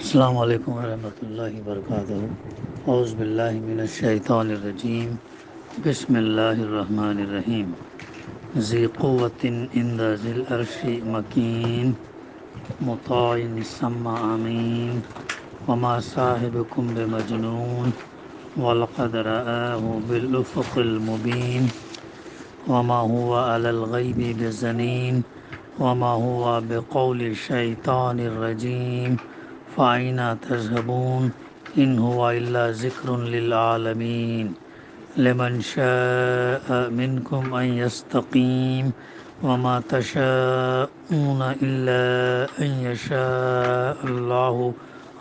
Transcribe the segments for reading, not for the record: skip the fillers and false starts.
السلام علیکم ورحمۃ اللہ وبرکاتہ۔ اعوذ باللہ من الشیطان الرجیم، بسم اللہ الرحمن الرحیم۔ ذی قوۃ عند ذی العرش مکین، مطاع ثم امین، وما صاحبکم بمجنون، ولقد رآہ بالافق المبین، وما هو علی الغیب بضنین، وما هو بقول الشیطان الرجیم، فأین تذهبون ان هو الا ذکر للعالمین، لمن شاء منکم ان یستقیم، وما تشاءون الا ان یشاء اللہ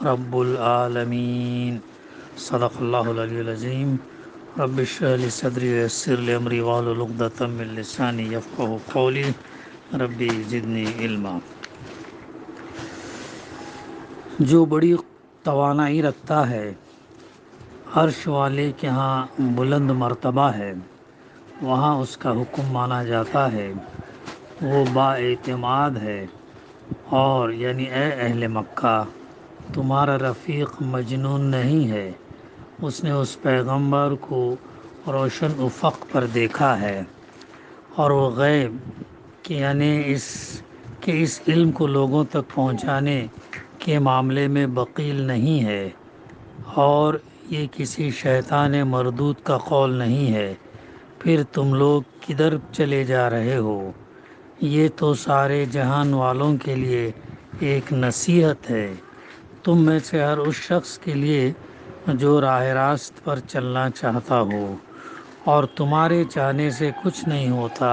رب العالمین۔ صدق اللہ العلی العظیم۔ رب اشرح لی صدری ویسر لی امری واحلل عقدۃ من لسانی یفقہوا قولی، ربی زدنی علما۔ جو بڑی توانائی رکھتا ہے، عرش والے کے ہاں بلند مرتبہ ہے، وہاں اس کا حکم مانا جاتا ہے، وہ با اعتماد ہے۔ اور یعنی اے اہل مکہ، تمہارا رفیق مجنون نہیں ہے، اس نے اس پیغمبر کو روشن افق پر دیکھا ہے، اور وہ غیب کہ یعنی اس علم کو لوگوں تک پہنچانے کے معاملے میں بخیل نہیں ہے، اور یہ کسی شیطان مردود کا قول نہیں ہے۔ پھر تم لوگ کدھر چلے جا رہے ہو؟ یہ تو سارے جہان والوں کے لیے ایک نصیحت ہے، تم میں سے ہر اس شخص کے لیے جو راہ راست پر چلنا چاہتا ہو، اور تمہارے چاہنے سے کچھ نہیں ہوتا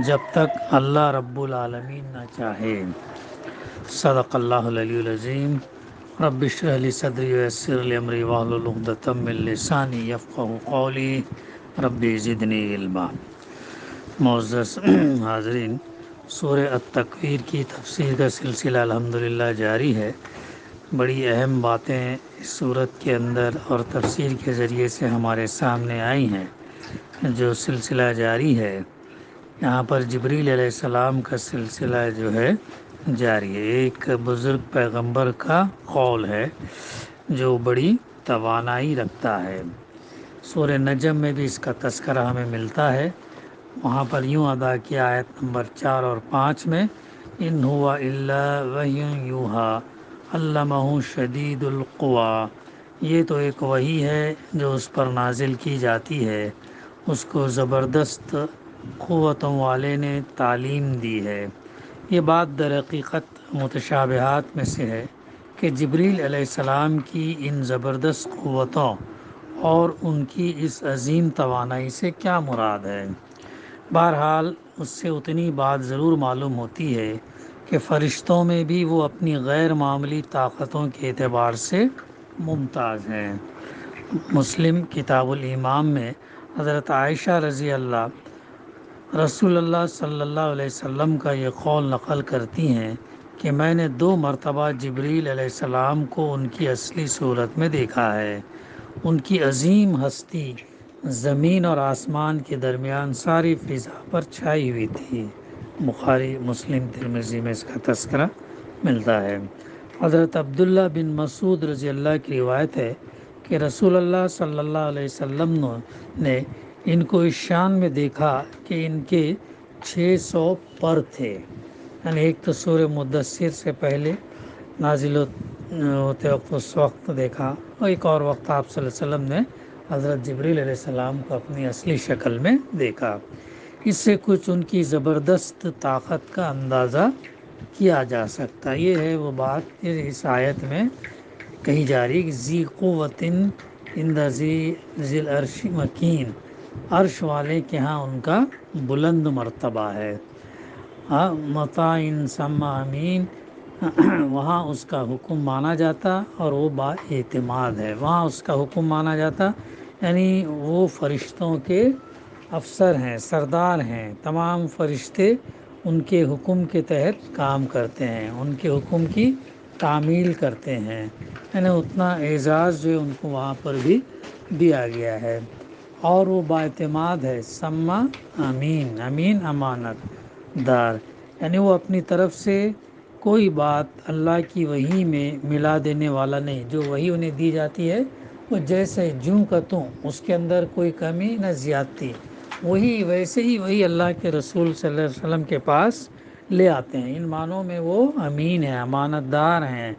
جب تک اللہ رب العالمین نہ چاہے۔ صدق اللہ العلی العظیم۔ رب اشرح لی صدری ویسر لی امری واحلل عقدۃ من لسانی یفقہوا قولی، ربی زدنی علما۔ معزز حاضرین، سورہ التکویر کی تفسیر کا سلسلہ الحمدللہ جاری ہے۔ بڑی اہم باتیں اس سورت کے اندر اور تفسیر کے ذریعے سے ہمارے سامنے آئی ہیں۔ جو سلسلہ جاری ہے، یہاں پر جبریل علیہ السلام کا سلسلہ جو ہے جاری ہے۔ ایک بزرگ پیغمبر کا قول ہے جو بڑی توانائی رکھتا ہے۔ سورہ نجم میں بھی اس کا تذکرہ ہمیں ملتا ہے، وہاں پر یوں ادا کیا آیت نمبر 4 اور 5 میں، ان هو الا وحی یوحی علمہ شدید القویٰ۔ یہ تو ایک وحی ہے جو اس پر نازل کی جاتی ہے، اس کو زبردست قوتوں والے نے تعلیم دی ہے۔ یہ بات در حقیقت متشابہات میں سے ہے کہ جبریل علیہ السلام کی ان زبردست قوتوں اور ان کی اس عظیم توانائی سے کیا مراد ہے۔ بہرحال اس سے اتنی بات ضرور معلوم ہوتی ہے کہ فرشتوں میں بھی وہ اپنی غیر معمولی طاقتوں کے اعتبار سے ممتاز ہیں۔ مسلم کتاب الایمان میں حضرت عائشہ رضی اللہ رسول اللہ صلی اللہ علیہ وسلم کا یہ قول نقل کرتی ہیں کہ میں نے 2 مرتبہ جبریل علیہ السلام کو ان کی اصلی صورت میں دیکھا ہے۔ ان کی عظیم ہستی زمین اور آسمان کے درمیان ساری فضا پر چھائی ہوئی تھی۔ بخاری، مسلم، ترمذی میں اس کا تذکرہ ملتا ہے۔ حضرت عبداللہ بن مسعود رضی اللہ کی روایت ہے کہ رسول اللہ صلی اللہ علیہ وسلم نے ان کو اس شان میں دیکھا کہ ان کے 600 پر تھے، یعنی ایک تو سورہ مدثر سے پہلے نازل ہوتے وقت اس وقت دیکھا، اور ایک اور وقت آپ صلی اللہ علیہ وسلم نے حضرت جبریل علیہ السلام کو اپنی اصلی شکل میں دیکھا۔ اس سے کچھ ان کی زبردست طاقت کا اندازہ کیا جا سکتا۔ یہ ہے وہ بات اس آیت میں کہی جا رہی ہے کہ ذی قوت عند ذی العرش مکین، عرش والے کے ہاں ان کا بلند مرتبہ ہے۔ مطاع ثم امین، وہاں اس کا حکم مانا جاتا اور وہ با اعتماد ہے۔ وہاں اس کا حکم مانا جاتا یعنی وہ فرشتوں کے افسر ہیں، سردار ہیں، تمام فرشتے ان کے حکم کے تحت کام کرتے ہیں، ان کے حکم کی تعمیل کرتے ہیں، یعنی اتنا اعزاز جو ہے ان کو وہاں پر بھی دیا گیا ہے۔ اور وہ بااعتماد ہے، سما امین، امین امانت دار، یعنی وہ اپنی طرف سے کوئی بات اللہ کی وحی میں ملا دینے والا نہیں. جو وحی انہیں دی جاتی ہے وہ جیسے جوں کا توں، اس کے اندر کوئی کمی نہ زیادتی، وہی ویسے ہی وہی اللہ کے رسول صلی اللہ علیہ وسلم کے پاس لے آتے ہیں. ان معنوں میں وہ امین ہیں، امانت دار ہیں.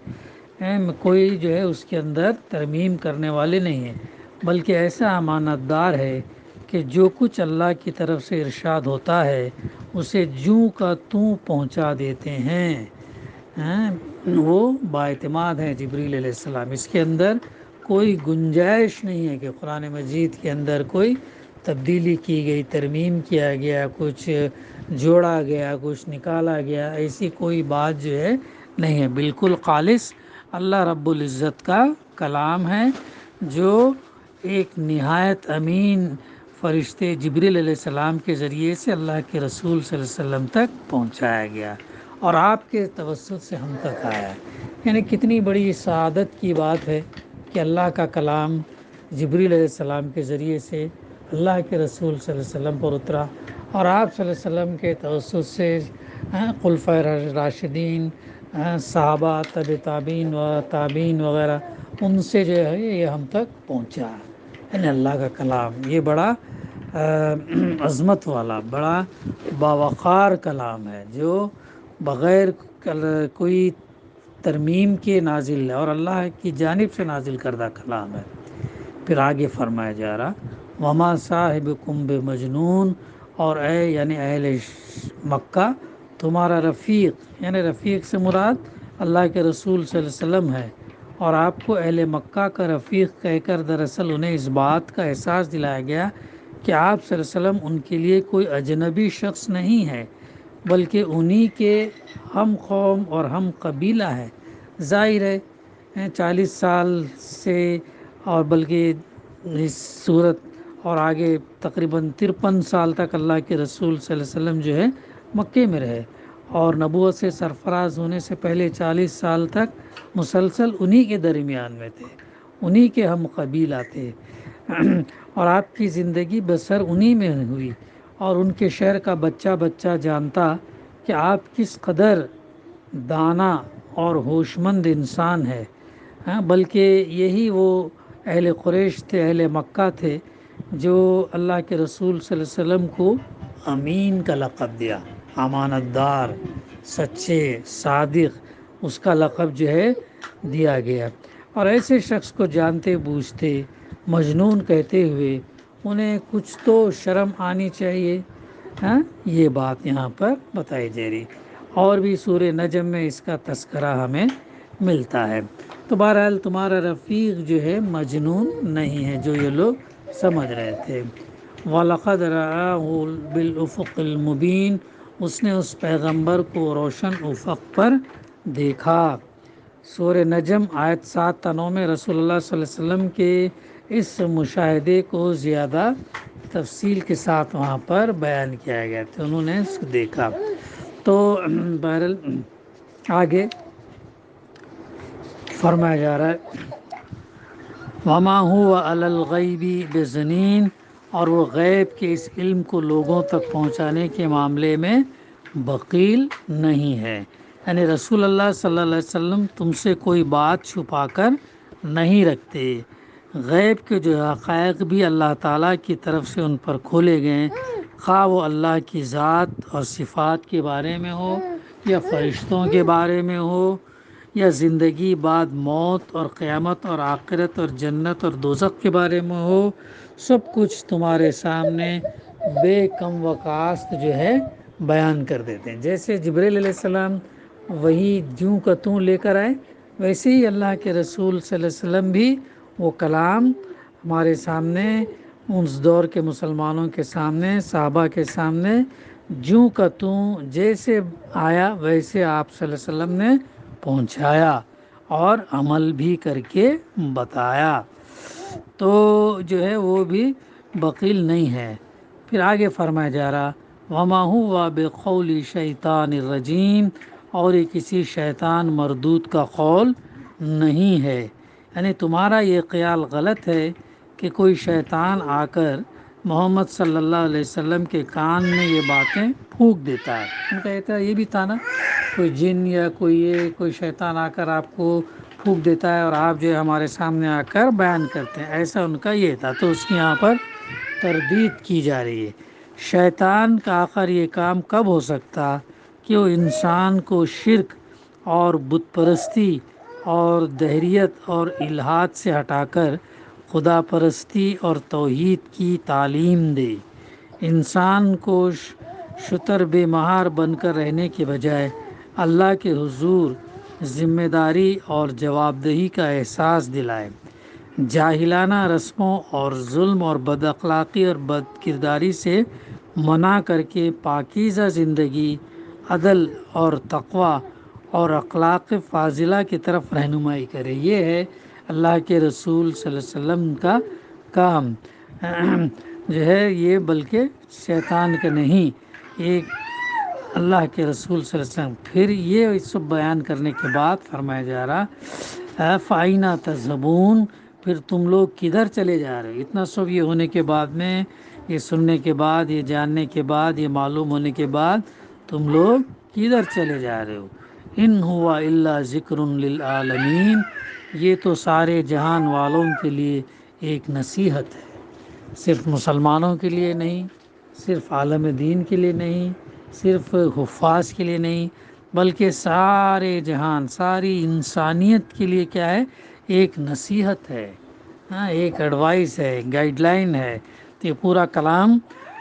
کوئی جو ہے اس کے اندر ترمیم کرنے والے نہیں ہیں، بلکہ ایسا امانت دار ہے کہ جو کچھ اللہ کی طرف سے ارشاد ہوتا ہے اسے جوں کا توں پہنچا دیتے ہیں. وہ بااعتماد ہیں جبریل علیہ السلام. اس کے اندر کوئی گنجائش نہیں ہے کہ قرآن مجید کے اندر کوئی تبدیلی کی گئی، ترمیم کیا گیا، کچھ جوڑا گیا، کچھ نکالا گیا. ایسی کوئی بات جو ہے نہیں ہے. بالکل خالص اللہ رب العزت کا کلام ہے، جو ایک نہایت امین فرشتے جبریل علیہ السلام کے ذریعے سے اللہ کے رسول صلی اللہ علیہ وسلم تک پہنچایا گیا اور آپ کے توسط سے ہم تک آیا ہے. یعنی کتنی بڑی سعادت کی بات ہے کہ اللہ کا کلام جبریل علیہ السلام کے ذریعے سے اللہ کے رسول صلی اللہ علیہ وسلم پر اترا، اور آپ صلی اللہ علیہ وسلم کے توسط سے خلفائے راشدین، صحابہ، تابعین و تابعین وغیرہ، ان سے جو ہے یہ ہم تک پہنچا. یعنی اللہ کا کلام یہ بڑا عظمت والا، بڑا باوقار کلام ہے، جو بغیر کوئی ترمیم کے نازل ہے اور اللہ کی جانب سے نازل کردہ کلام ہے. پھر آگے فرمایا جا رہا وما صاحبکم بمجنون، اور اے یعنی اہل مکہ تمہارا رفیق، یعنی رفیق سے مراد اللہ کے رسول صلی اللہ علیہ وسلم ہے، اور آپ کو اہل مکہ کا رفیق کہہ کر دراصل انہیں اس بات کا احساس دلایا گیا کہ آپ صلی اللہ علیہ وسلم ان کے لیے کوئی اجنبی شخص نہیں ہے، بلکہ انہی کے ہم قوم اور ہم قبیلہ ہے. ظاہر ہے 40 سال سے، اور بلکہ اس صورت اور آگے تقریباً 53 سال تک اللہ کے رسول صلی اللہ علیہ وسلم جو ہے مکے میں رہے، اور نبوت سے سرفراز ہونے سے پہلے 40 سال تک مسلسل انہی کے درمیان میں تھے، انہی کے ہم قبیلہ تھے، اور آپ کی زندگی بسر انہی میں ہوئی، اور ان کے شہر کا بچہ بچہ جانتا کہ آپ کس قدر دانا اور ہوش مند انسان ہے. بلکہ یہی وہ اہل قریش تھے، اہل مکہ تھے، جو اللہ کے رسول صلی اللہ علیہ وسلم کو امین کا لقب دیا، امانت دار، سچے، صادق، اس کا لقب جو ہے دیا گیا. اور ایسے شخص کو جانتے بوجھتے مجنون کہتے ہوئے انہیں کچھ تو شرم آنی چاہیے. یہ بات یہاں پر بتائی جا رہی. اور بھی سورہ نجم میں اس کا تذکرہ ہمیں ملتا ہے. تو بہرحال تمہارا رفیق جو ہے مجنون نہیں ہے، جو یہ لوگ سمجھ رہے تھے. وَلَقَدْ رَآهُ بِالْأُفُقِ الْمُبِينِ، اس نے اس پیغمبر کو روشن افق پر دیکھا. سورہ نجم آیت 7 تا 9 میں رسول اللہ صلی اللہ علیہ وسلم کے اس مشاہدے کو زیادہ تفصیل کے ساتھ وہاں پر بیان کیا گیا تھا، انہوں نے اس کو دیکھا. تو بہرحال آگے فرمایا جا رہا ہے وَمَا هُوَ عَلَى الْغَيْبِ بِضَنِينٍ، اور وہ غیب کے اس علم کو لوگوں تک پہنچانے کے معاملے میں بخیل نہیں ہے. یعنی رسول اللہ صلی اللہ علیہ وسلم تم سے کوئی بات چھپا کر نہیں رکھتے. غیب کے جو حقائق بھی اللہ تعالیٰ کی طرف سے ان پر کھولے گئے، خواہ وہ اللہ کی ذات اور صفات کے بارے میں ہو، یا فرشتوں کے بارے میں ہو، یا زندگی بعد موت اور قیامت اور آخرت اور جنت اور دوزخ کے بارے میں ہو. سب کچھ تمہارے سامنے بے کم و کاست جو ہے بیان کر دیتے ہیں. جیسے جبریل علیہ السلام وہی جوں کا توں لے کر آئے، ویسے ہی اللہ کے رسول صلی اللہ علیہ وسلم بھی وہ کلام ہمارے سامنے، اس دور کے مسلمانوں کے سامنے، صحابہ کے سامنے جوں کا توں جیسے آیا ویسے آپ صلی اللہ علیہ وسلم نے پہنچایا اور عمل بھی کر کے بتایا. تو جو ہے وہ بھی بخیل نہیں ہے. پھر آگے فرمایا جا رہا وَمَا هُوَ بِقَوْلِ شَيْطَانِ الرَّجِيمِ، اور یہ کسی شیطان مردود کا قول نہیں ہے. یعنی تمہارا یہ خیال غلط ہے کہ کوئی شیطان آ کر محمد صلی اللہ علیہ وسلم کے کان میں یہ باتیں پھونک دیتا ہے۔ ان کا کہتا ہے یہ بھی تھا نا، کوئی جن یا کوئی شیطان آ کر آپ کو پھونک دیتا ہے اور آپ جو ہے ہمارے سامنے آ کر بیان کرتے ہیں، ایسا ان کا یہ تھا۔ تو اس کی یہاں پر تردید کی جا رہی ہے۔ شیطان کا آخر یہ کام کب ہو سکتا کہ وہ انسان کو شرک اور بت پرستی اور دہریت اور الحاد سے ہٹا کر خدا پرستی اور توحید کی تعلیم دے۔ انسان کو شتر بے مہار بن کر رہنے کے بجائے اللہ کے حضور ذمہ داری اور جواب دہی کا احساس دلائے، جاہلانہ رسموں اور ظلم اور بد اخلاقی اور بد کرداری سے منع کر کے پاکیزہ زندگی، عدل اور تقوی اور اخلاق فاضلہ کی طرف رہنمائی کرے۔ یہ ہے اللہ کے رسول صلی اللہ علیہ وسلم کا کام جو ہے یہ، بلکہ شیطان کا نہیں، ایک اللہ کے رسول صلی اللہ علیہ وسلم۔ پھر یہ سب بیان کرنے کے بعد فرمایا جا رہا فَأَيْنَ تَذْهَبُونَ، پھر تم لوگ کدھر چلے جا رہے ہو؟ اتنا سب یہ ہونے کے بعد میں، یہ سننے کے بعد، یہ جاننے کے بعد، یہ معلوم ہونے کے بعد تم لوگ کدھر چلے جا رہے ہو؟ ان ہوا الا ذکر للعالمین، یہ تو سارے جہان والوں کے لیے ایک نصیحت ہے، صرف مسلمانوں کے لیے نہیں، صرف عالم دین کے لیے نہیں، صرف حفاظ کے لیے نہیں، بلکہ سارے جہان، ساری انسانیت کے لیے کیا ہے؟ ایک نصیحت ہے، ایک ایڈوائس ہے، گائیڈ لائن ہے۔ تو یہ پورا کلام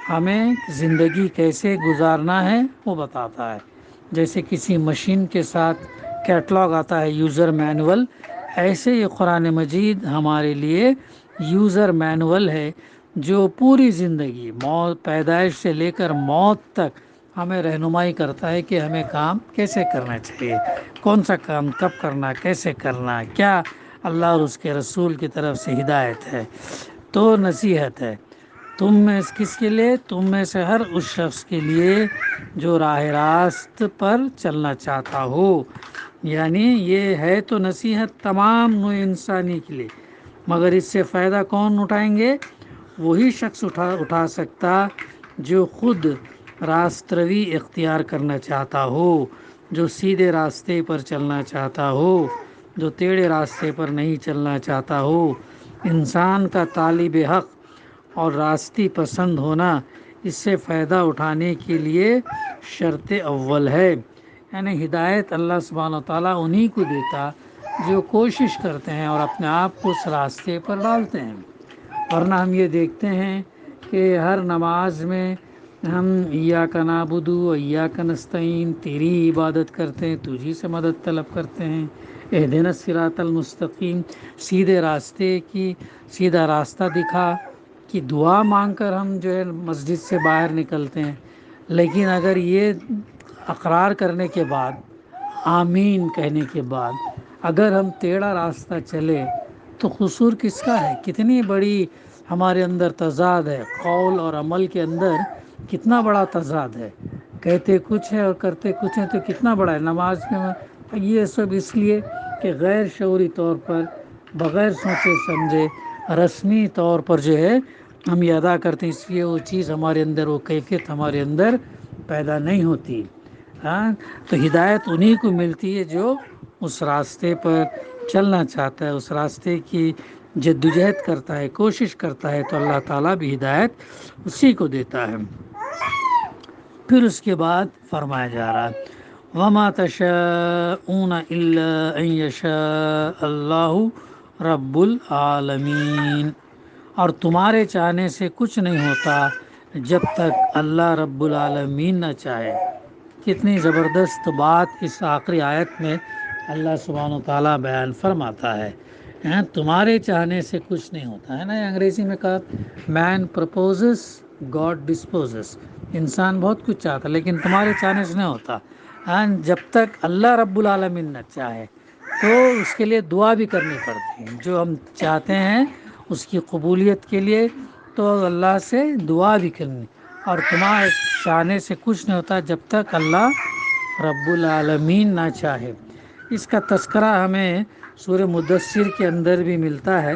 ہمیں زندگی کیسے گزارنا ہے وہ بتاتا ہے۔ جیسے کسی مشین کے ساتھ کیٹلاگ آتا ہے، یوزر مینول، ایسے یہ قرآن مجید ہمارے لیے یوزر مینول ہے، جو پوری زندگی، موت، پیدائش سے لے کر موت تک ہمیں رہنمائی کرتا ہے کہ ہمیں کام کیسے کرنا چاہیے، کون سا کام کب کرنا، کیسے کرنا، کیا اللہ اور اس کے رسول کی طرف سے ہدایت ہے۔ تو نصیحت ہے تم میں کس کے لیے؟ تم میں سے ہر اس شخص کے لیے جو راہ راست پر چلنا چاہتا ہو۔ یعنی یہ ہے تو نصیحت تمام نوع انسانی کے لیے، مگر اس سے فائدہ کون اٹھائیں گے؟ وہی شخص اٹھا سکتا جو خود راست روی اختیار کرنا چاہتا ہو، جو سیدھے راستے پر چلنا چاہتا ہو، جو ٹیڑھے راستے پر نہیں چلنا چاہتا ہو۔ انسان کا طالب حق اور راستی پسند ہونا اس سے فائدہ اٹھانے کے لیے شرط اول ہے۔ یعنی ہدایت اللہ سبحانہ وتعالیٰ انہی کو دیتا جو کوشش کرتے ہیں اور اپنے آپ کو اس راستے پر ڈالتے ہیں۔ ورنہ ہم یہ دیکھتے ہیں کہ ہر نماز میں ہم ایاک نعبد و ایاک نستعین، تیری ہی عبادت کرتے ہیں، تجھی سے مدد طلب کرتے ہیں، اہدنا الصراط المستقیم، سیدھے راستے کی، سیدھا راستہ دکھا کی دعا مانگ کر ہم جو ہے مسجد سے باہر نکلتے ہیں۔ لیکن اگر یہ اقرار کرنے کے بعد، آمین کہنے کے بعد اگر ہم ٹیڑھا راستہ چلے تو قصور کس کا ہے؟ کتنی بڑی ہمارے اندر تضاد ہے، قول اور عمل کے اندر کتنا بڑا تضاد ہے، کہتے کچھ ہے اور کرتے کچھ ہے، تو کتنا بڑا ہے نماز میں۔ یہ سب اس لیے کہ غیر شعوری طور پر، بغیر سوچے سمجھے، رسمی طور پر جو ہے ہم یہ ادا کرتے ہیں، اس لیے وہ چیز ہمارے اندر، وہ کیفیت ہمارے اندر پیدا نہیں ہوتی۔ تو ہدایت انہی کو ملتی ہے جو اس راستے پر چلنا چاہتا ہے، اس راستے کی جدوجہد کرتا ہے، کوشش کرتا ہے، تو اللہ تعالیٰ بھی ہدایت اسی کو دیتا ہے۔ پھر اس کے بعد فرمایا جا رہا ہے وَمَا تَشَاءُونَ إِلَّا أَن يَشَاءَ اللَّهُ رَبُّ الْعَالَمِينَ، اور تمہارے چاہنے سے کچھ نہیں ہوتا جب تک اللہ رب العالمین نہ چاہے۔ کتنی زبردست بات اس آخری آیت میں اللہ سبحانہ وتعالیٰ بیان فرماتا ہے۔ تمہارے چاہنے سے کچھ نہیں ہوتا ہے نا، انگریزی میں کہا مین پرپوزز گاڈ ڈسپوزز، انسان بہت کچھ چاہتا لیکن تمہارے چاہنے سے نہیں ہوتا۔ جب تک اللہ رب العالمین نہ چاہے تو اس کے لیے دعا بھی کرنی پڑتی ہے، جو ہم چاہتے ہیں اس کی قبولیت کے لیے تو اللہ سے دعا بھی کرنی، اور تمہارے چاہنے سے کچھ نہیں ہوتا جب تک اللہ رب العالمین نہ چاہے۔ اس کا تذکرہ ہمیں سورہ مدثر کے اندر بھی ملتا ہے،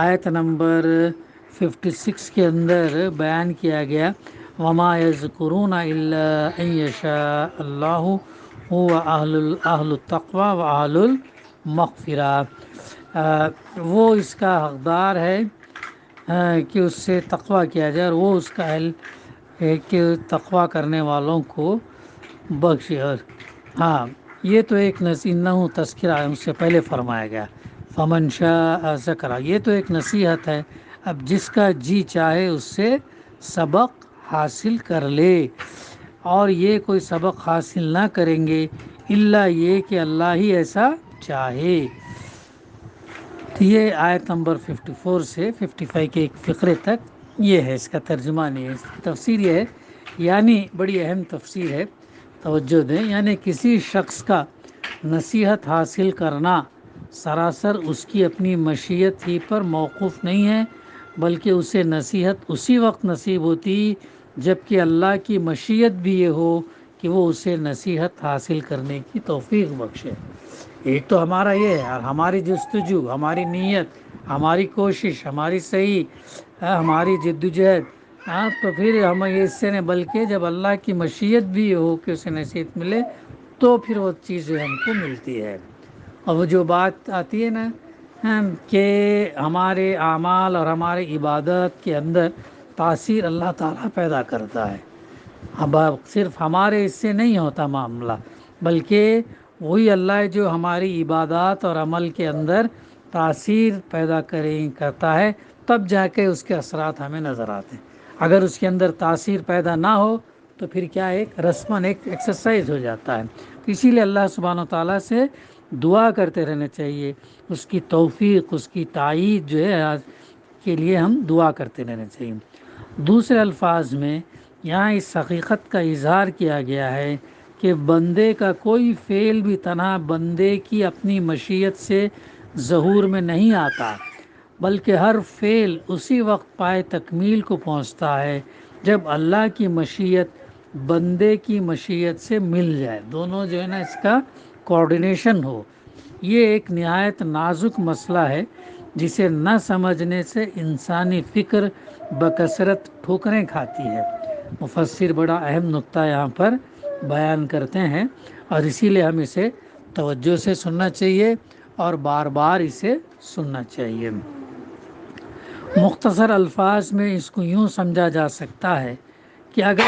آیت نمبر 56 کے اندر بیان کیا گیا وما یذکرون الا ان یشاء اللہ هو اہل التقوی و اہل المغفرہ، وہ اس کا حقدار ہے کہ اس سے تقوی کیا جائے، اور وہ اس کا اہل ہے کہ تقوی کرنے والوں کو بخشے۔ اور ہاں، یہ تو ایک انہ تذکرہ ہے، اس سے پہلے فرمایا گیا فمن شاء ذکر، یہ تو ایک نصیحت ہے، اب جس کا جی چاہے اس سے سبق حاصل کر لے، اور یہ کوئی سبق حاصل نہ کریں گے الا یہ کہ اللہ ہی ایسا چاہے۔ تو یہ آیت نمبر 54 سے 55 کے ایک فقرے تک یہ ہے، اس کا ترجمہ نہیں ہے، اس کی تفسیر یہ ہے، یعنی بڑی اہم تفسیر ہے، توجہ دیں، یعنی کسی شخص کا نصیحت حاصل کرنا سراسر اس کی اپنی مشیت ہی پر موقوف نہیں ہے، بلکہ اسے نصیحت اسی وقت نصیب ہوتی جب کہ اللہ کی مشیت بھی یہ ہو کہ وہ اسے نصیحت حاصل کرنے کی توفیق بخشے۔ ایک تو ہمارا یہ ہے، اور ہماری جستجو، ہماری نیت، ہماری کوشش، ہماری صحیح ہماری جدوجہد، تو پھر ہم اس سے نہیں، بلکہ جب اللہ کی مشیت بھی ہو کہ اسے نصیحت ملے تو پھر وہ چیزیں ہم کو ملتی ہے۔ اور وہ جو بات آتی ہے نا کہ ہمارے اعمال اور ہمارے عبادت کے اندر تاثیر اللہ تعالیٰ پیدا کرتا ہے، اب صرف ہمارے اس سے نہیں ہوتا معاملہ، بلکہ وہی اللہ ہے جو ہماری عبادات اور عمل کے اندر تاثیر پیدا کرتا ہے، تب جا کے اس کے اثرات ہمیں نظر آتے ہیں۔ اگر اس کے اندر تاثیر پیدا نہ ہو تو پھر کیا ایک رسمن ایک ایکسرسائز ہو جاتا ہے۔ اسی لیے اللہ سبحانہ و تعالیٰ سے دعا کرتے رہنا چاہیے، اس کی توفیق، اس کی تائید جو ہے آج کے لیے ہم دعا کرتے رہنا چاہیے۔ دوسرے الفاظ میں یہاں اس حقیقت کا اظہار کیا گیا ہے کہ بندے کا کوئی فعل بھی تنہا بندے کی اپنی مشیت سے ظہور میں نہیں آتا، بلکہ ہر فعل اسی وقت پائے تکمیل کو پہنچتا ہے جب اللہ کی مشیت بندے کی مشیت سے مل جائے، دونوں جو ہے نا اس کا کوارڈینیشن ہو۔ یہ ایک نہایت نازک مسئلہ ہے جسے نہ سمجھنے سے انسانی فکر بکثرت ٹھوکریں کھاتی ہے۔ مفسر بڑا اہم نقطہ یہاں پر بیان کرتے ہیں، اور اسی لیے ہم اسے توجہ سے سننا چاہیے اور بار بار اسے سننا چاہیے۔ مختصر الفاظ میں اس کو یوں سمجھا جا سکتا ہے کہ اگر